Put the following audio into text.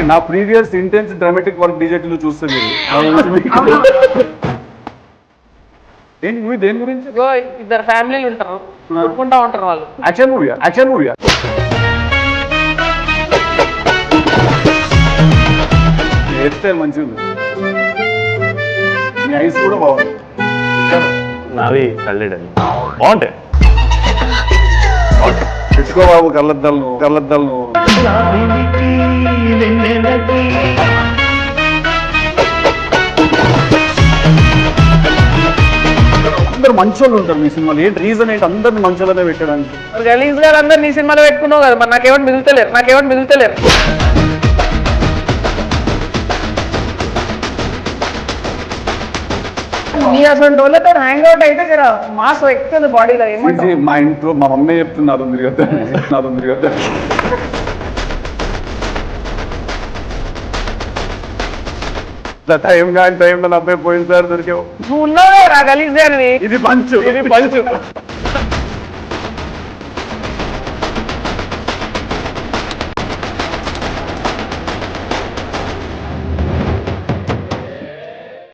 నా previous intense dramatic work డీజేటీలో చూస్తే మీరు దేని గురించి ఇద్దరు ఫ్యామిలీలు ఉంటారు, కొట్టుకుంటా ఉంటారు వాళ్ళు. యాక్షన్ మూవీ హెయిర్ స్టైల్ మంచిగా ఉంది, మీ ఐస్ కూడా బాగుంది. నావి కళ్ళెడని బాగుంటాయి. పెట్టుకో బాబు కళ్ళద్దాలను అందరు మంచోళ్ళు ఉంటారు మీ సినిమాలో. ఏంటి రీజన్ ఏంటి అందరిని మంచోళ్ళనే పెట్టడానికి? గలీజ్ గారు అందరు నీ సినిమాలో పెట్టుకున్నావు కదా, మరి నాకేమని మిగులుతలేరు. నీ అసలు వాళ్ళతో హ్యాంగ్ అవుట్ అయితే జర మాస్ ఎక్కుతుంది బాడీలో. మా ఇంట్లో మా మమ్మీ చెప్తుంది నాది ఉంది కదా. టైంలో 40 పోయింది సార్ దొరికావు. నువ్వు ఉన్నావే రా గలీజ్ గారిని. ఇది పంచు